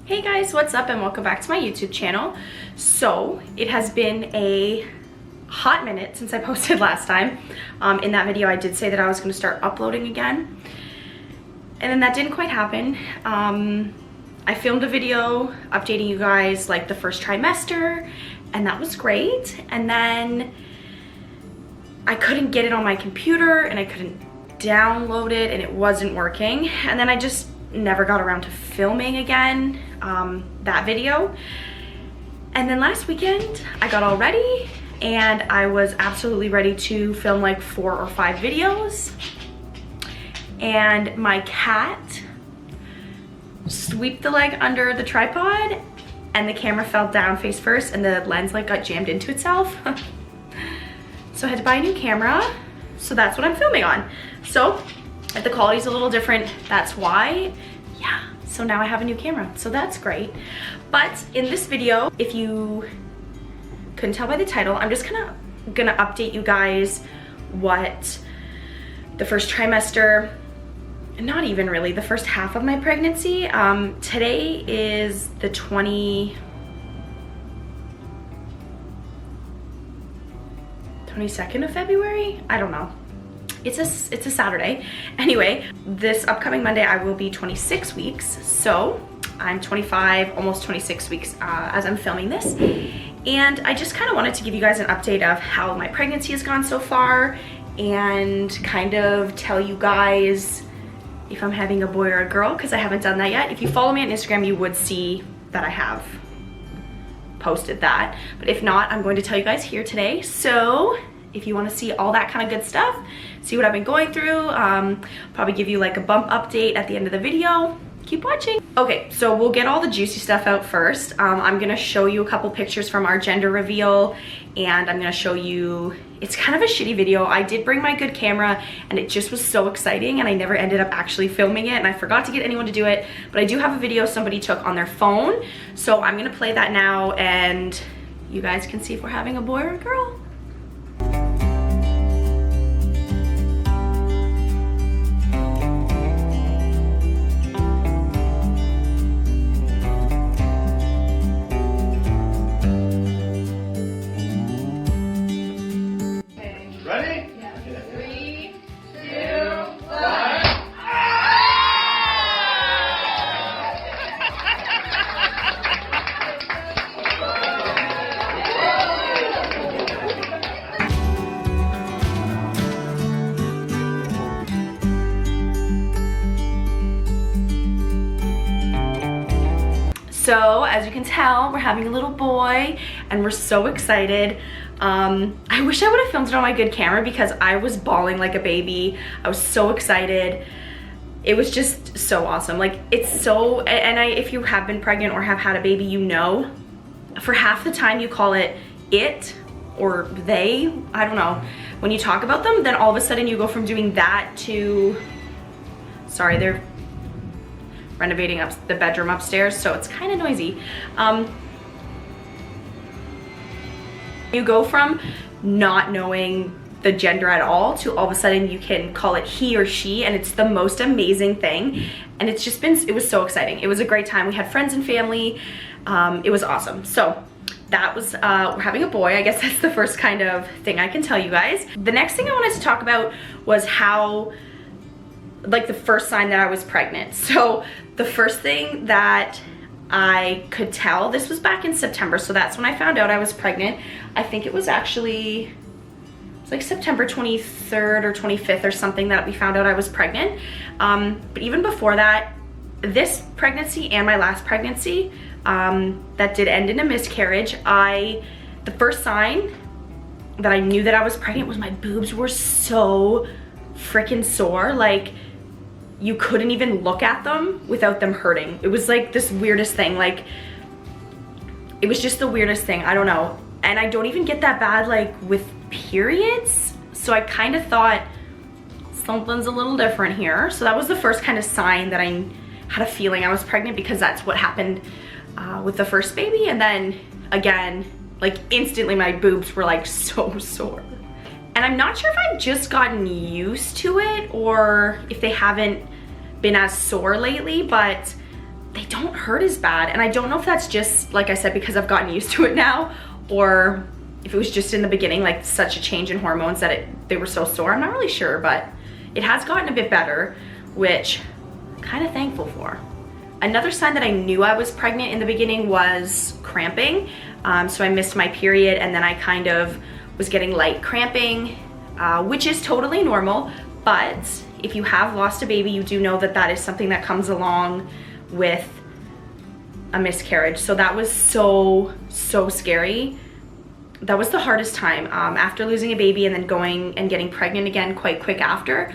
Hey guys, what's up and welcome back to my YouTube channel. So it has been a hot minute since I posted last time. In that video I did say that I was going to start uploading again, and then that didn't quite happen. I filmed a video updating you guys like the first trimester, and that was great, and then I couldn't get it on my computer and I couldn't download it and it wasn't working, and then I just never got around to filming again that video. And then last weekend I got all ready and I was absolutely ready to film like 4 or 5 videos, and my cat swept the leg under the tripod and the camera fell down face first and the lens like got jammed into itself. So I had to buy a new camera, so that's what I'm filming on. So if the quality's a little different, that's why. Yeah, so now I have a new camera, so that's great. But in this video, if you couldn't tell by the title, I'm just gonna update you guys what the first trimester, not even really, the first half of my pregnancy. Today is the 22nd of February? I don't know. It's a Saturday. Anyway, this upcoming Monday I will be 26 weeks. So I'm 25, almost 26 weeks as I'm filming this. And I just kind of wanted to give you guys an update of how my pregnancy has gone so far and kind of tell you guys if I'm having a boy or a girl, because I haven't done that yet. If you follow me on Instagram, you would see that I have posted that. But if not, I'm going to tell you guys here today. So if you want to see all that kind of good stuff, see what I've been going through, probably give you like a bump update at the end of the video, keep watching. Okay, so we'll get all the juicy stuff out first. I'm gonna show you a couple pictures from our gender reveal, and I'm gonna show you, it's kind of a shitty video. I did bring my good camera and it just was so exciting and I never ended up actually filming it, and I forgot to get anyone to do it, but I do have a video somebody took on their phone, so I'm gonna play that now and you guys can see if we're having a boy or a girl. Ready? Yeah. 3, 2, 1. So as you can tell, we're having a little boy and we're so excited. I wish I would have filmed it on my good camera because I was bawling like a baby. I was so excited. It was just so awesome. Like, it's so, and if you have been pregnant or have had a baby, you know, for half the time you call it or they, I don't know, when you talk about them, then all of a sudden you go from doing that to, sorry, they're renovating up the bedroom upstairs, so it's kind of noisy. You go from not knowing the gender at all to all of a sudden you can call it he or she, and it's the most amazing thing. And it's just been, it was so exciting. It was a great time. We had friends and family. It was awesome. So that was, we're having a boy. I guess that's the first kind of thing I can tell you guys. The next thing I wanted to talk about was how, like, the first sign that I was pregnant. So the first thing that I could tell, this was back in September, so that's when I found out I was pregnant. I think it was actually, it was like September 23rd or 25th or something that we found out I was pregnant. But even before that, this pregnancy and my last pregnancy that did end in a miscarriage, the first sign that I knew that I was pregnant was my boobs were so freaking sore. Like, you couldn't even look at them without them hurting. It was like this weirdest thing. Like, it was just the weirdest thing. I don't know. And I don't even get that bad like with periods. So I kind of thought something's a little different here. So that was the first kind of sign that I had a feeling I was pregnant, because that's what happened with the first baby. And then again, like instantly my boobs were like so sore. And I'm not sure if I've just gotten used to it or if they haven't been as sore lately, but they don't hurt as bad. And I don't know if that's just, like I said, because I've gotten used to it now, or if it was just in the beginning, like such a change in hormones that they were so sore. I'm not really sure, but it has gotten a bit better, which I'm kind of thankful for. Another sign that I knew I was pregnant in the beginning was cramping. So I missed my period, and then I kind of was getting light cramping, which is totally normal. But if you have lost a baby, you do know that that is something that comes along with a miscarriage. So that was so scary. That was the hardest time. After losing a baby and then going and getting pregnant again quite quick after,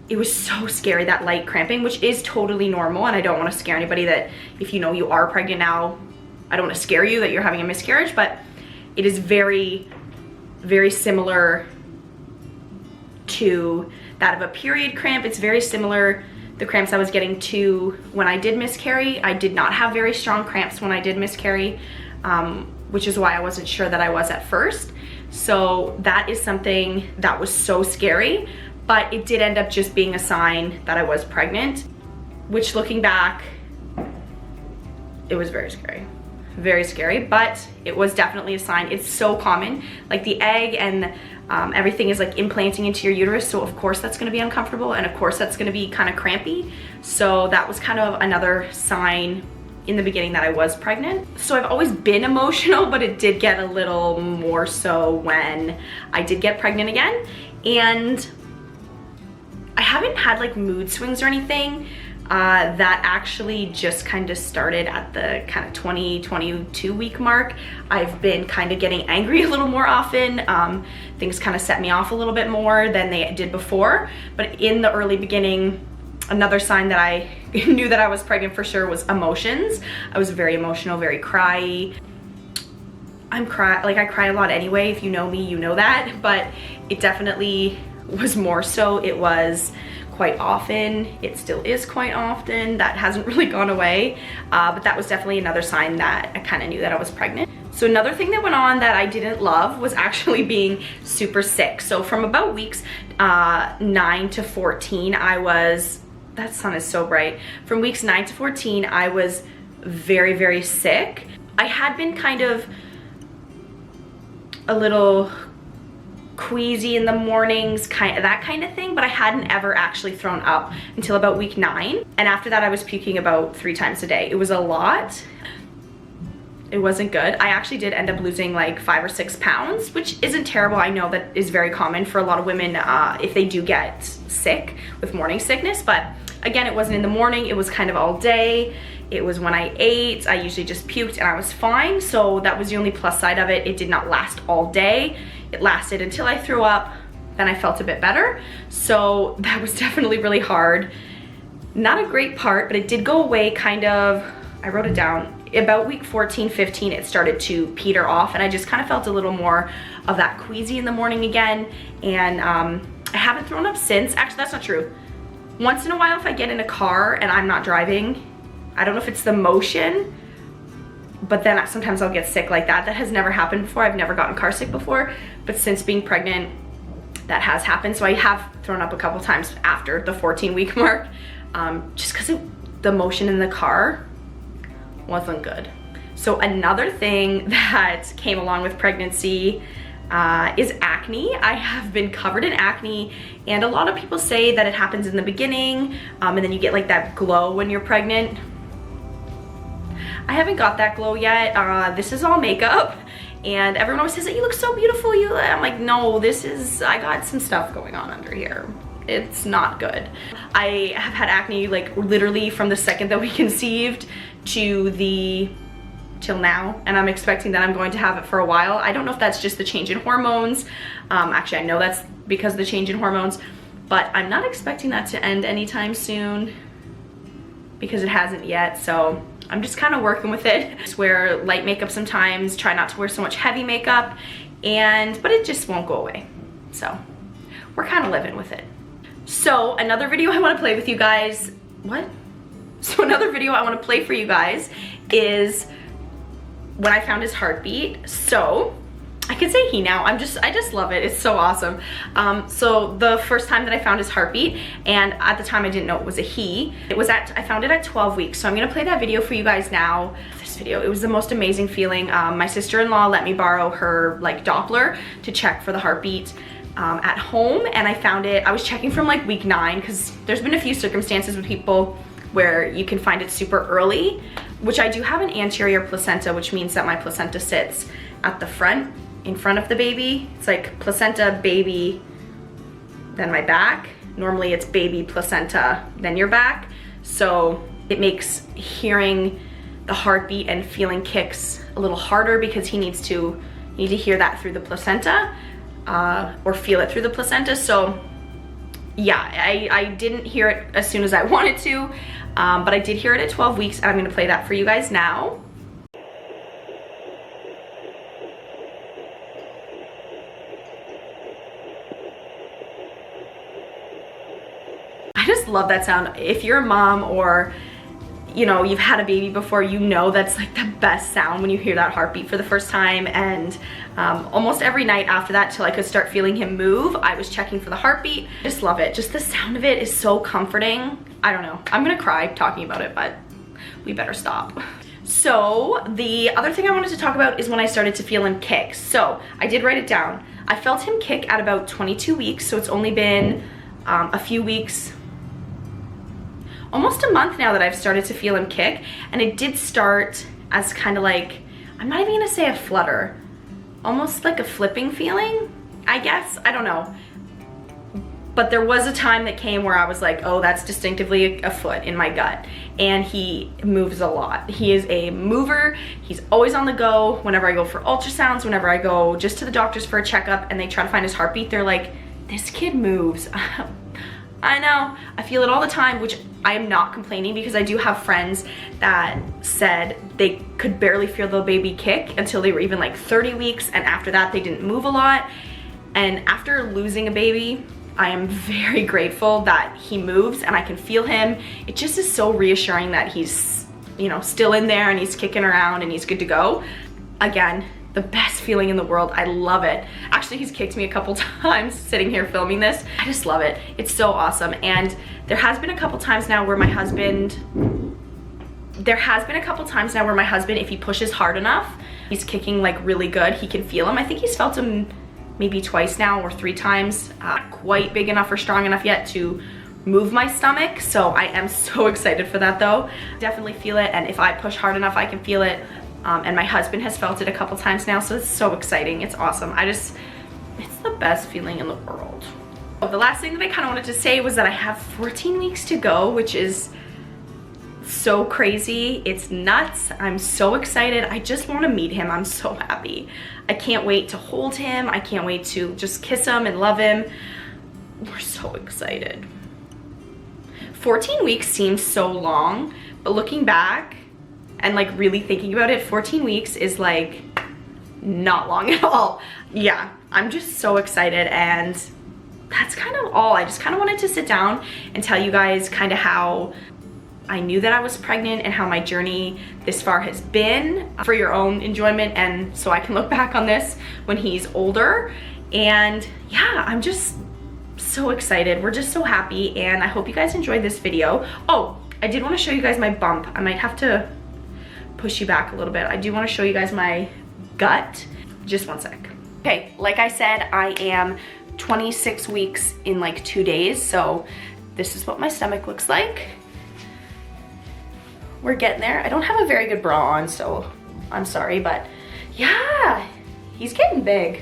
it was so scary, that light cramping, which is totally normal. And I don't want to scare anybody that if you know you are pregnant now, I don't want to scare you that you're having a miscarriage, but it is very, very similar to that of a period cramp. It's very similar, the cramps I was getting to when I did miscarry. I did not have very strong cramps when I did miscarry, which is why I wasn't sure that I was at first. So that is something that was so scary, but it did end up just being a sign that I was pregnant, which looking back, it was very scary. Very scary, but it was definitely a sign. It's so common, like the egg and everything is like implanting into your uterus, so of course that's going to be uncomfortable, and of course that's going to be kind of crampy. So that was kind of another sign in the beginning that I was pregnant. So I've always been emotional, but it did get a little more so when I did get pregnant again. And I haven't had like mood swings or anything. That actually just kind of started at the kind of 22 week mark. I've been kind of getting angry a little more often. Things kind of set me off a little bit more than they did before. But in the early beginning, another sign that I knew that I was pregnant for sure was emotions. I was very emotional, very cry-y. I cry a lot anyway. If you know me, you know that, but it definitely was more so. It was quite often. It still is quite often. That hasn't really gone away, but that was definitely another sign that I kind of knew that I was pregnant. So another thing that went on that I didn't love was actually being super sick. So from about weeks 9 to 14, I was, that sun is so bright. From weeks 9 to 14, I was very, very sick. I had been kind of a little queasy in the mornings, that kind of thing, but I hadn't ever actually thrown up until about week 9. And after that, I was puking about 3 times a day. It was a lot. It wasn't good. I actually did end up losing like 5 or 6 pounds, which isn't terrible. I know that is very common for a lot of women if they do get sick with morning sickness, but again, it wasn't in the morning. It was kind of all day. It was when I ate. I usually just puked and I was fine. So that was the only plus side of it. It did not last all day. It lasted until I threw up, then I felt a bit better. So that was definitely really hard. Not a great part, but it did go away kind of, I wrote it down, about week 14, 15, it started to peter off, and I just kind of felt a little more of that queasy in the morning again. And I haven't thrown up since. Actually, that's not true. Once in a while, if I get in a car and I'm not driving, I don't know if it's the motion, but then sometimes I'll get sick like that. That has never happened before. I've never gotten car sick before, but since being pregnant, that has happened. So I have thrown up a couple times after the 14-week mark, just because the motion in the car wasn't good. So another thing that came along with pregnancy is acne. I have been covered in acne, and a lot of people say that it happens in the beginning, and then you get like that glow when you're pregnant. I haven't got that glow yet. This is all makeup, and everyone always says that you look so beautiful. I'm like, no, I got some stuff going on under here. It's not good. I have had acne like literally from the second that we conceived till now, and I'm expecting that I'm going to have it for a while. I don't know if that's just the change in hormones. Actually, I know that's because of the change in hormones, but I'm not expecting that to end anytime soon because it hasn't yet. So I'm just kind of working with it. Just wear light makeup sometimes, try not to wear so much heavy makeup, but it just won't go away. So we're kind of living with it. So another video I want to play with you guys, So another video I want to play for you guys is when I found his heartbeat. So I could say he now. I just love it. It's so awesome. So the first time that I found his heartbeat, and at the time I didn't know it was a he, I found it at 12 weeks. So I'm gonna play that video for you guys now. This video, it was the most amazing feeling. My sister-in-law let me borrow her like Doppler to check for the heartbeat at home, and I found it. I was checking from like week 9 because there's been a few circumstances with people where you can find it super early, which I do have an anterior placenta, which means that my placenta sits at the front, in front of the baby. It's like placenta, baby, then my back. Normally it's baby, placenta, then your back. So it makes hearing the heartbeat and feeling kicks a little harder because you need to hear that through the placenta or feel it through the placenta. So yeah, I didn't hear it as soon as I wanted to, but I did hear it at 12 weeks, and I'm gonna play that for you guys now. I just love that sound. If you're a mom or you know, you've had a baby before, you know that's like the best sound when you hear that heartbeat for the first time. And almost every night after that, till I could start feeling him move, I was checking for the heartbeat. I just love it. Just the sound of it is so comforting. I don't know. I'm gonna cry talking about it, but we better stop. So the other thing I wanted to talk about is when I started to feel him kick. So I did write it down. I felt him kick at about 22 weeks, so it's only been a few weeks, almost a month now that I've started to feel him kick. And it did start as kind of like, I'm not even gonna say a flutter, almost like a flipping feeling, I guess. I don't know. But there was a time that came where I was like, oh, that's distinctively a foot in my gut. And he moves a lot. He is a mover. He's always on the go. Whenever I go for ultrasounds, whenever I go just to the doctors for a checkup and they try to find his heartbeat, they're like, this kid moves. I know, I feel it all the time, which I am not complaining, because I do have friends that said they could barely feel the baby kick until they were even like 30 weeks, and after that they didn't move a lot. And after losing a baby, I am very grateful that he moves and I can feel him. It just is so reassuring that he's, you know, still in there and he's kicking around and he's good to go. Again, the best feeling in the world. I love it. Actually, he's kicked me a couple times sitting here filming this. I just love it. It's so awesome. And there has been a couple times now where my husband, if he pushes hard enough, he's kicking like really good. He can feel him. I think he's felt him maybe twice now or 3 times. Not quite big enough or strong enough yet to move my stomach. So I am so excited for that though. Definitely feel it. And if I push hard enough, I can feel it. And my husband has felt it a couple times now, so it's so exciting. It's awesome. It's the best feeling in the world. The last thing that I kind of wanted to say was that I have 14 weeks to go, which is so crazy. It's nuts. I'm so excited. I just want to meet him. I'm so happy. I can't wait to hold him. I can't wait to just kiss him and love him. We're so excited. 14 weeks seems so long, but looking back, and like really thinking about it, 14 weeks is like not long at all. Yeah, I'm just so excited, and that's kind of all. I just kind of wanted to sit down and tell you guys kind of how I knew that I was pregnant and how my journey this far has been, for your own enjoyment, and so I can look back on this when he's older. And yeah, I'm just so excited. We're just so happy, and I hope you guys enjoyed this video. Oh, I did want to show you guys my bump. I might have to push you back a little bit. I do want to show you guys my gut. Just one sec. Okay, like I said, I am 26 weeks in like 2 days, so this is what my stomach looks like. We're getting there. I don't have a very good bra on, so I'm sorry, but yeah, he's getting big.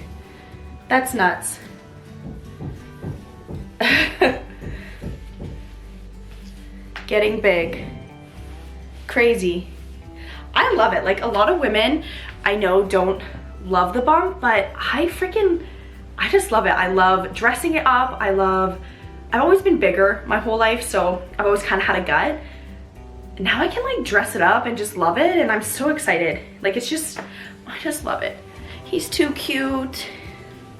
That's nuts. Getting big. Crazy. I love it. Like, a lot of women I know don't love the bump, but I just love it. I love dressing it up. I've always been bigger my whole life, so I've always kind of had a gut. Now I can like dress it up and just love it, and I'm so excited. Like, I just love it. He's too cute.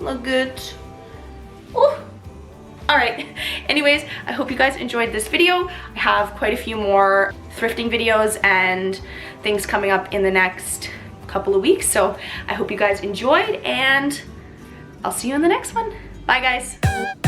Look good. Ooh. All right, anyways, I hope you guys enjoyed this video. I have quite a few more thrifting videos and things coming up in the next couple of weeks. So I hope you guys enjoyed, and I'll see you in the next one. Bye guys.